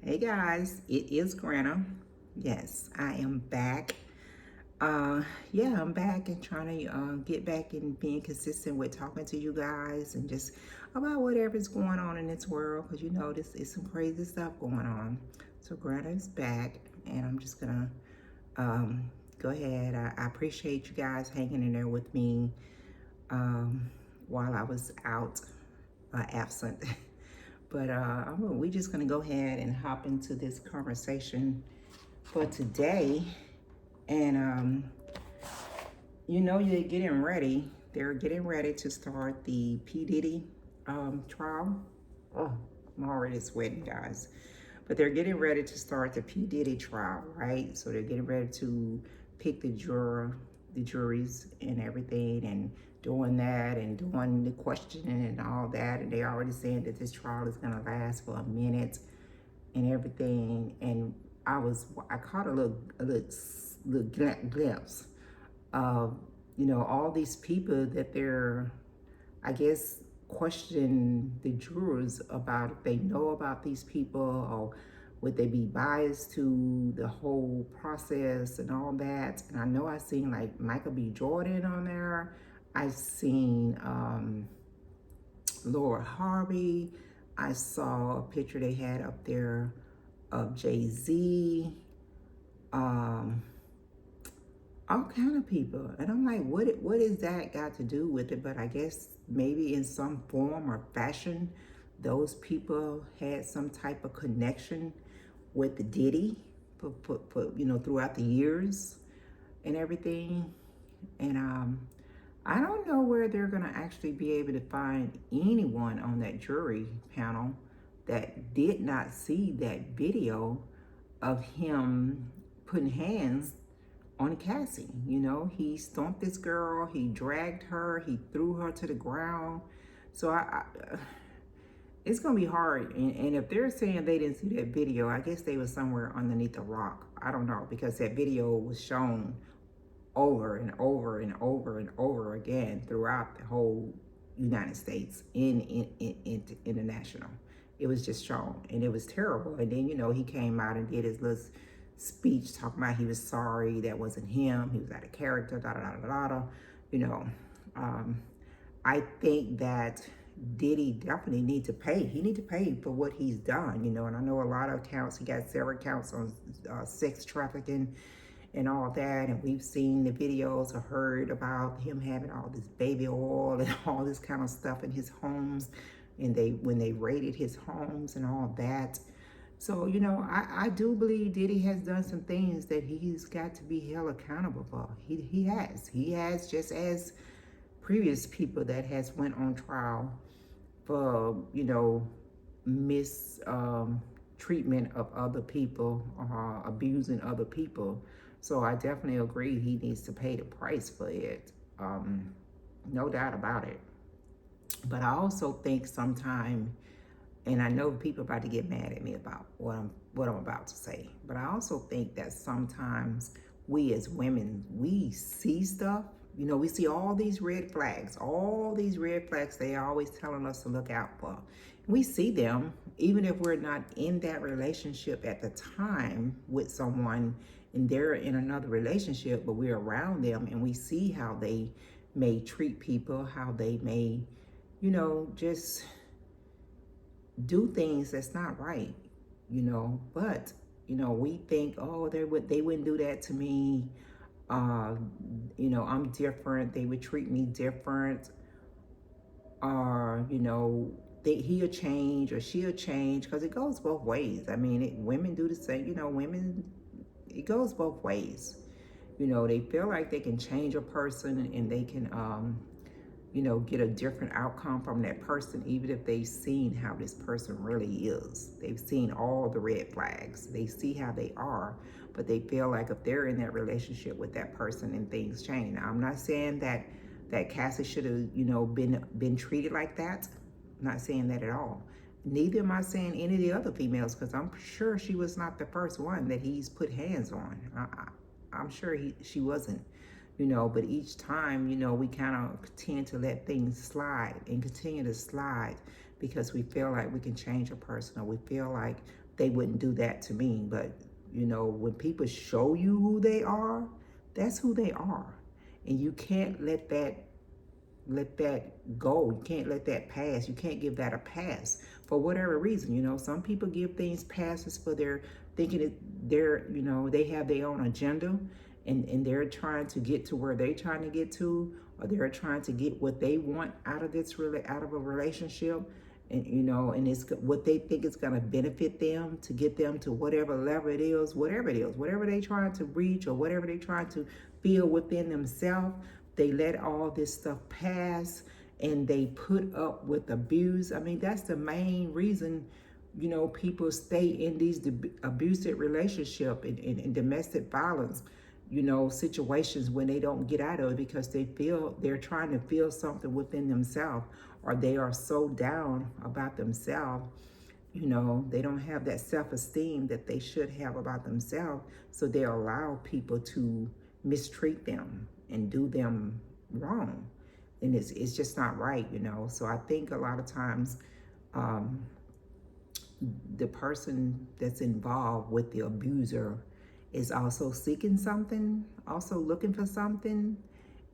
Hey guys, it is Grana. Yes, I am back. Yeah, I'm back and trying to get back and being consistent with talking to you guys and just about whatever's going on in this world because you know this is some crazy stuff going on. So Grana is back, and I'm just gonna go ahead. I appreciate you guys hanging in there with me um, while I was out absent. But we just gonna go ahead and hop into this conversation for today. And you know, they're getting ready. They're getting ready to start the P Diddy trial. Oh, I'm already sweating, guys. But they're getting ready to start the P Diddy trial, right? So they're getting ready to pick the juries, and everything, and doing that, and doing the questioning and all that. And they're already saying that this trial is gonna last for a minute and everything. And I caught a little glimpse of, you know, all these people that they're, I guess, question the jurors about if they know about these people, or would they be biased to the whole process and all that. And I know I seen like Michael B. Jordan on there. I've seen Laura Harvey. I saw a picture they had up there of Jay-Z. Um, all kind of people, and I'm like, what is that got to do with it? But I guess maybe in some form or fashion those people had some type of connection with the Diddy for you know, throughout the years and everything. And I don't know where they're gonna actually be able to find anyone on that jury panel that did not see that video of him putting hands on Cassie. You know, he stomped this girl, he dragged her, he threw her to the ground. So it's gonna be hard. And if they're saying they didn't see that video, I guess they was somewhere underneath a rock. I don't know, because that video was shown over and over and over and over again throughout the whole United States, in international. It was just shown, and it was terrible. And then, you know, he came out and did his little speech talking about he was sorry, that wasn't him, he was out of character, da da da da da. You know, um, I think that Diddy definitely need to pay. He need to pay for what he's done, you know. And I know a lot of counts. He got several counts on sex trafficking and all that. And we've seen the videos or heard about him having all this baby oil and all this kind of stuff in his homes. And when they raided his homes and all that. So, you know, I do believe Diddy has done some things that he's got to be held accountable for. He has. He has, just as previous people that has went on trial for, you know, treatment of other people, abusing other people. So I definitely agree he needs to pay the price for it. No doubt about it. But I also think sometime, and I know people about to get mad at me about what I'm about to say, but I also think that sometimes we as women, we see stuff. You know, we see all these red flags, they are always telling us to look out for. We see them, even if we're not in that relationship at the time with someone and they're in another relationship, but we're around them and we see how they may treat people, how they may, you know, just do things that's not right, you know. But, you know, we think, oh, they wouldn't do that to me. You know, I'm different. They would treat me different. Or, you know, he'll change or she'll change, because it goes both ways. I mean, women do the same. You know, women, it goes both ways. You know, they feel like they can change a person and they can, you know, get a different outcome from that person, even if they've seen how this person really is. They've seen all the red flags. They see how they are, but they feel like if they're in that relationship with that person and things change. Now, I'm not saying that Cassie should have, you know, been treated like that. I'm not saying that at all. Neither am I saying any of the other females, because I'm sure she was not the first one that he's put hands on. I'm sure she wasn't. You know, but each time, you know, we kind of tend to let things slide and continue to slide because we feel like we can change a person, or we feel like they wouldn't do that to me. But, you know, when people show you who they are, that's who they are. And you can't let that go. You can't let that pass. You can't give that a pass for whatever reason. You know, some people give things passes for their thinking they're, you know, they have their own agenda, and they're trying to get to where they're trying to get to, or they're trying to get what they want out of out of a relationship. And, you know, and it's what they think is going to benefit them to get them to whatever level it is, whatever they're trying to reach, or whatever they're trying to feel within themselves. They let all this stuff pass, and they put up with abuse. I mean, that's the main reason, you know, people stay in these abusive relationship and domestic violence, you know, situations when they don't get out of it, because they're trying to feel something within themselves, or they are so down about themselves. You know, they don't have that self-esteem that they should have about themselves, so they allow people to mistreat them and do them wrong. And it's just not right, you know. So I think a lot of times um, the person that's involved with the abuser is also seeking something, also looking for something,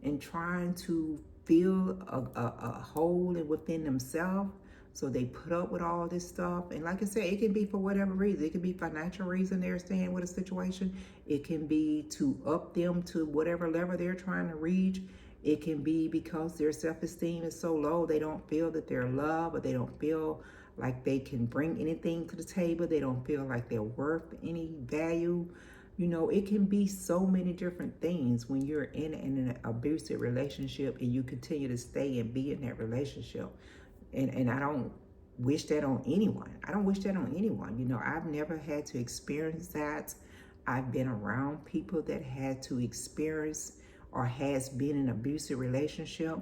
and trying to feel a hole within themselves. So they put up with all this stuff. And like I said, it can be for whatever reason. It can be financial reason they're staying with a situation. It can be to up them to whatever level they're trying to reach. It can be because their self-esteem is so low, they don't feel that they're loved, or they don't feel like they can bring anything to the table. They don't feel like they're worth any value. You know, it can be so many different things when you're in an abusive relationship and you continue to stay and be in that relationship. And I don't wish that on anyone. I don't wish that on anyone. You know, I've never had to experience that. I've been around people that had to experience or has been in an abusive relationship.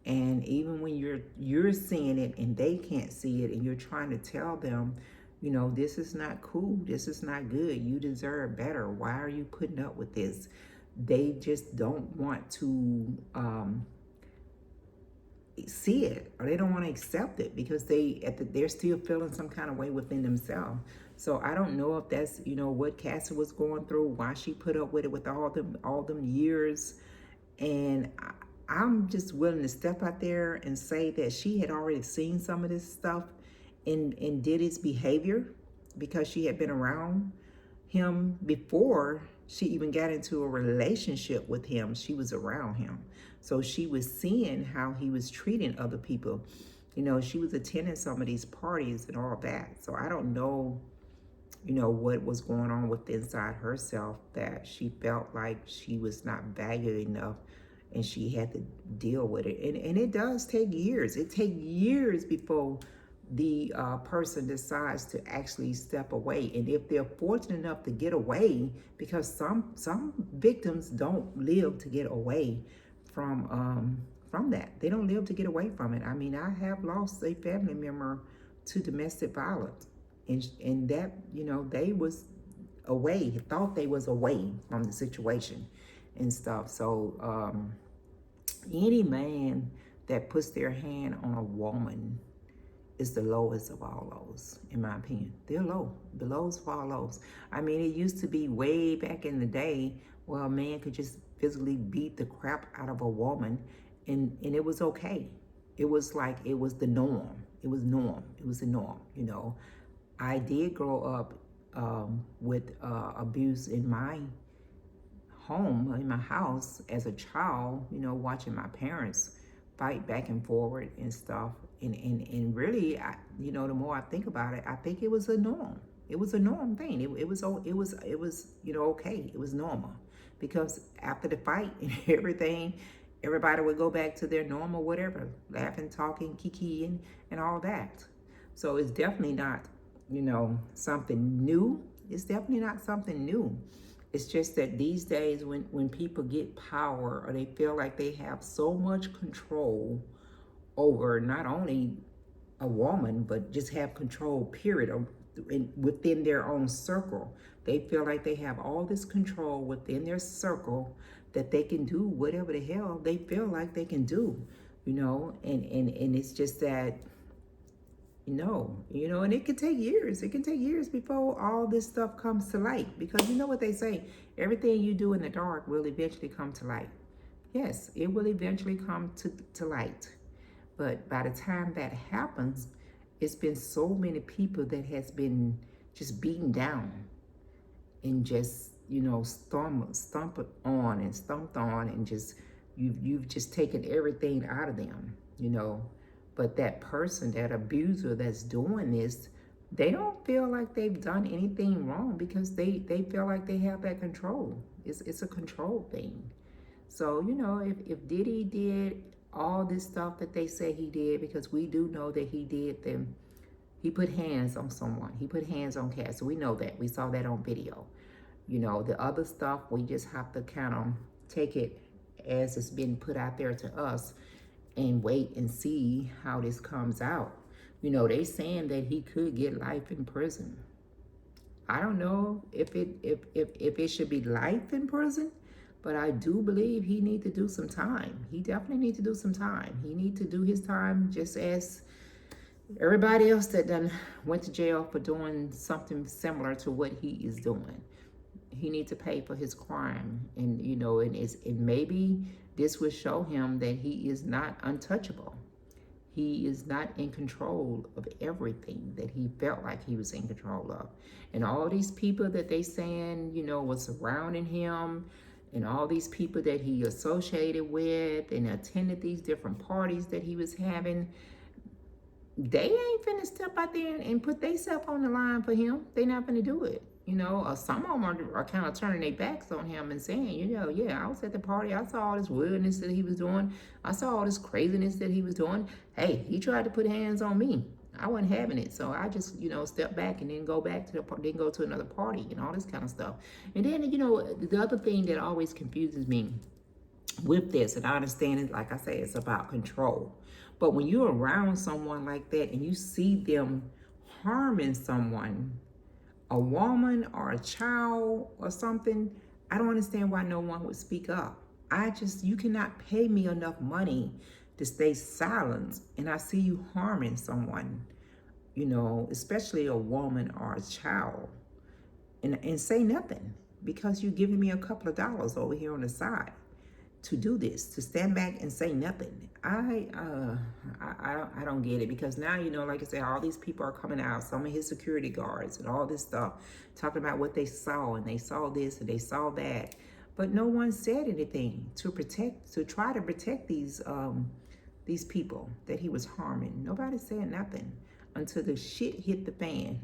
And even when you're seeing it and they can't see it, and you're trying to tell them, you know, this is not cool, this is not good, you deserve better, why are you putting up with this? They just don't want to see it, or they don't want to accept it, because they're still feeling some kind of way within themselves. So I don't know if that's, you know, what Cassie was going through, why she put up with it with all them years. And I'm just willing to step out there and say that she had already seen some of this stuff in Diddy's behavior, because she had been around him before she even got into a relationship with him. She was around him. So she was seeing how he was treating other people. You know, she was attending some of these parties and all that. So I don't know, you know, what was going on with inside herself, that she felt like she was not valued enough, and she had to deal with it. And it does take years. It takes years before the person decides to actually step away. And if they're fortunate enough to get away, because some victims don't live to get away from that. They don't live to get away from it. I mean, I have lost a family member to domestic violence, and that, you know, they was away, thought they was away from the situation and stuff. So any man that puts their hand on a woman is the lowest of all lows, in my opinion. They're low, the lowest of all lows. I mean, it used to be way back in the day where a man could just physically beat the crap out of a woman, and it was okay. It was like, it was the norm. It was the norm, you know. I did grow up with abuse in my home, in my house as a child, you know, watching my parents fight back and forward and stuff. And really, you know, the more I think about it, I think it was a norm. It was a norm thing. It was, you know, okay. It was normal, because after the fight and everything, everybody would go back to their normal whatever, laughing, talking, kikiing, and all that. So it's definitely not, you know, something new. It's definitely not something new. It's just that these days, when people get power, or they feel like they have so much control over not only a woman, but just have control, period, within their own circle. They feel like they have all this control within their circle, that they can do whatever the hell they feel like they can do, you know. And it's just that No, and it can take years. It can take years before all this stuff comes to light. Because you know what they say, everything you do in the dark will eventually come to light. Yes, it will eventually come to light. But by the time that happens, it's been so many people that has been just beaten down and just stumped on and stumped on, and just you've just taken everything out of them. But that person, that abuser that's doing this, they don't feel like they've done anything wrong, because they feel like they have that control. It's a control thing. So, if Diddy did all this stuff that they say he did, because we do know that he did them, he put hands on someone. He put hands on cats. So we know that. We saw that on video. The other stuff, we just have to kind of take it as it's been put out there to us and wait and see how this comes out. They saying that he could get life in prison. I don't know if it should be life in prison, but I do believe he need to do some time. He definitely need to do some time. He need to do his time just as everybody else that done went to jail for doing something similar to what he is doing. He needs to pay for his crime, and maybe this will show him that he is not untouchable. He is not in control of everything that he felt like he was in control of. And all these people that they saying, was surrounding him, and all these people that he associated with and attended these different parties that he was having, they ain't finna step out there and put themselves on the line for him. They not finna do it. Some of them are kind of turning their backs on him and saying, yeah, I was at the party. I saw all this weirdness that he was doing. I saw all this craziness that he was doing. Hey, he tried to put hands on me. I wasn't having it. So I just, stepped back and then go back to then go to another party and all this kind of stuff. And then, the other thing that always confuses me with this, and I understand it, like I say, it's about control. But when you're around someone like that and you see them harming someone, a woman or a child or something, I don't understand why no one would speak up. You cannot pay me enough money to stay silent, and I see you harming someone, especially a woman or a child, and say nothing, because you're giving me a couple of dollars over here on the side to do this, to stand back and say nothing. I don't get it, because now, like I said, all these people are coming out, some of his security guards and all this stuff, talking about what they saw, and they saw this and they saw that, but no one said anything to try to protect these people that he was harming. Nobody said nothing until the shit hit the fan.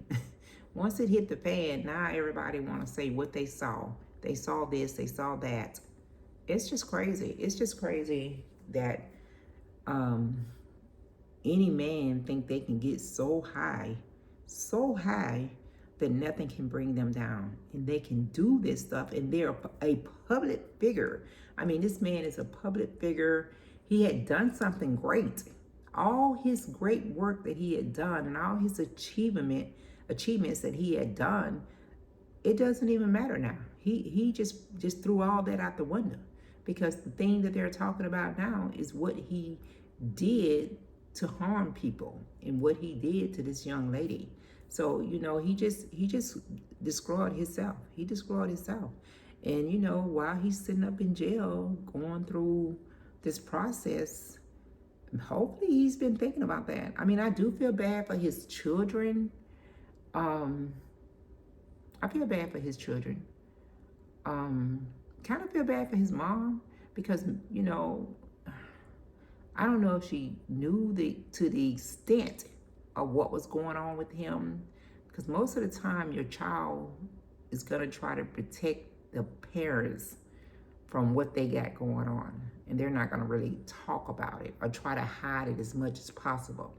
Once it hit the fan, now everybody want to say what they saw. They saw this, they saw that. It's just crazy. It's just crazy that any man think they can get so high that nothing can bring them down, and they can do this stuff, and they're a public figure. I mean, this man is a public figure. He had done something great. All his great work that he had done, and all his achievements that he had done, it doesn't even matter now. He just threw all that out the window, because the thing that they're talking about now is what he did to harm people and what he did to this young lady. So, he just destroyed himself. He destroyed himself. And, while he's sitting up in jail going through this process, hopefully he's been thinking about that. I mean, I do feel bad for his children. I feel bad for his children. Kind of feel bad for his mom, because, I don't know if she knew to the extent of what was going on with him, because most of the time your child is going to try to protect the parents from what they got going on, and they're not going to really talk about it or try to hide it as much as possible.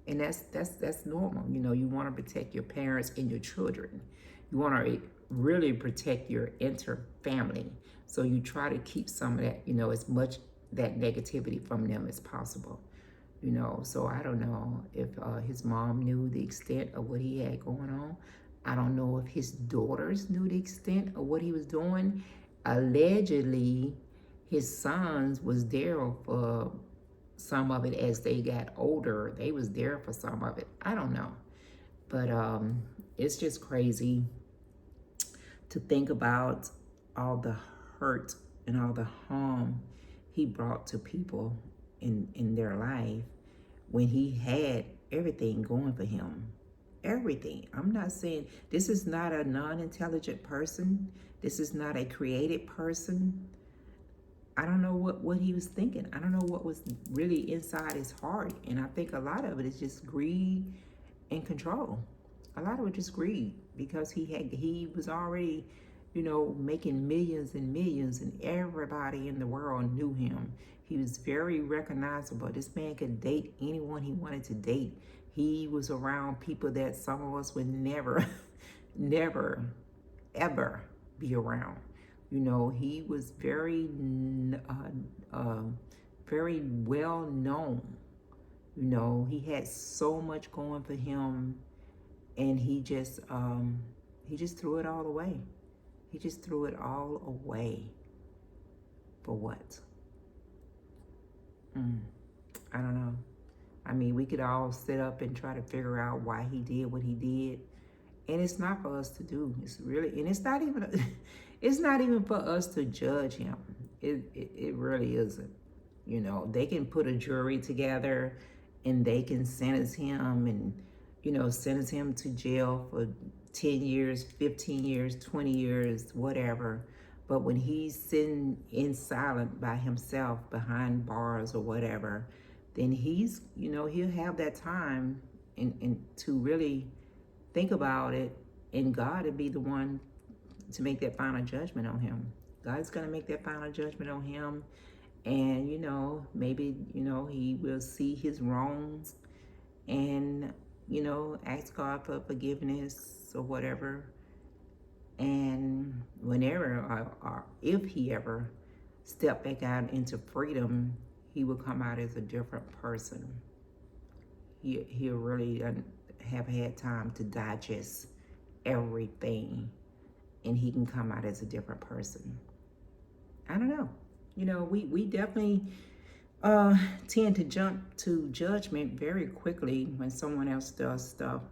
And that's normal. You want to protect your parents and your children. You want to really protect your inter-family. So you try to keep some of that, as much that negativity from them as possible. So I don't know if his mom knew the extent of what he had going on. I don't know if his daughters knew the extent of what he was doing. Allegedly, his sons was there for some of it as they got older. They was there for some of it. I don't know. But it's just crazy to think about all the hurt and all the harm he brought to people in their life when he had everything going for him. Everything. I'm not saying this is not a non-intelligent person. This is not a created person. I don't know what he was thinking. I don't know what was really inside his heart. And I think a lot of it is just greed and control. A lot of it just greed because he was already, making millions and millions, and everybody in the world knew him. He was very recognizable. This man could date anyone he wanted to date. He was around people that some of us would never, never, ever be around. He was very well known. He had so much going for him, and he just threw it all away. He just threw it all away. For what? I don't know. I mean, we could all sit up and try to figure out why he did what he did, and it's not for us to do. It's really, and it's not even, it's not even for us to judge him. It really isn't. They can put a jury together, and they can sentence him, and sentence him to jail for 10 years, 15 years, 20 years, whatever. But when he's sitting in silent by himself behind bars or whatever, then he's, he'll have that time and to really think about it, and God will be the one to make that final judgment on him. God's going to make that final judgment on him, and, maybe, he will see his wrongs and, ask God for forgiveness or whatever. And whenever or if he ever step back out into freedom, he will come out as a different person. He'll really have had time to digest everything, and he can come out as a different person. I don't know. We definitely tend to jump to judgment very quickly when someone else does stuff.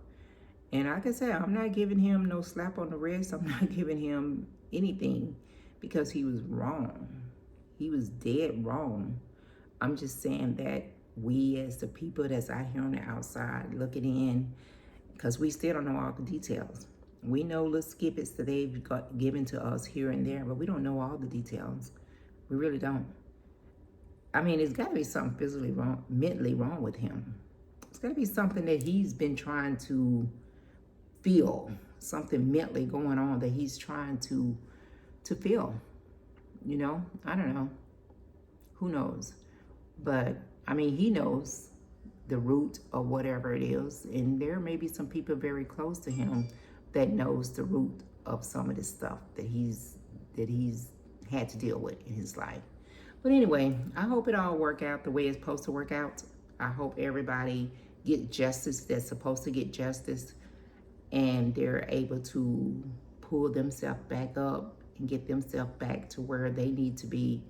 And like I said, I'm not giving him no slap on the wrist. I'm not giving him anything because he was wrong. He was dead wrong. I'm just saying that we as the people that's out here on the outside looking in, because we still don't know all the details. We know little snippets that they've got given to us here and there, but we don't know all the details. We really don't. I mean, it's got to be something physically wrong, mentally wrong with him. It's got to be something that he's been trying to feel, something mentally going on that he's trying to feel. I don't know. Who knows? But I mean, he knows the root of whatever it is, and there may be some people very close to him that knows the root of some of this stuff that he's had to deal with in his life. But anyway, I hope it all work out the way it's supposed to work out. I hope everybody get justice that's supposed to get justice, and they're able to pull themselves back up and get themselves back to where they need to be.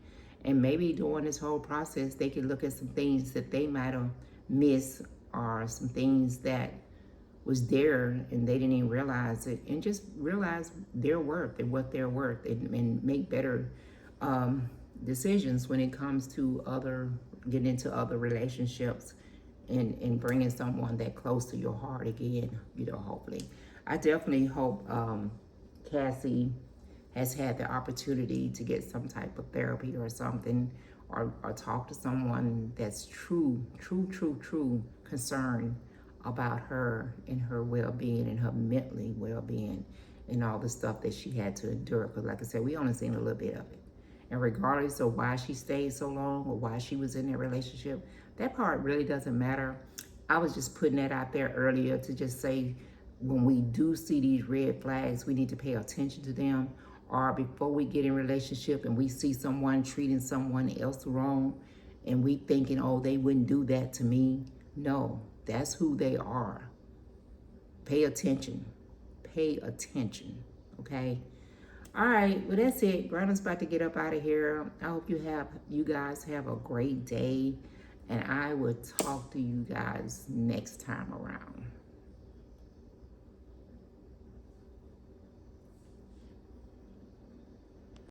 And maybe during this whole process, they can look at some things that they might have missed, or some things that was there and they didn't even realize it, and just realize their worth and what they're worth, and make better decisions when it comes to getting into other relationships, and bringing someone that close to your heart again, hopefully. I definitely hope Cassie has had the opportunity to get some type of therapy or something, or talk to someone that's true concern about her and her well-being and her mentally well-being and all the stuff that she had to endure. Because like I said, we only seen a little bit of it. And regardless of why she stayed so long or why she was in that relationship, that part really doesn't matter. I was just putting that out there earlier to just say, when we do see these red flags, we need to pay attention to them. Or before we get in a relationship and we see someone treating someone else wrong, and we thinking, oh, they wouldn't do that to me. No, that's who they are. Pay attention. Pay attention, okay? All right, well, that's it. Brandon's about to get up out of here. I hope you guys have a great day, And I will talk to you guys next time around.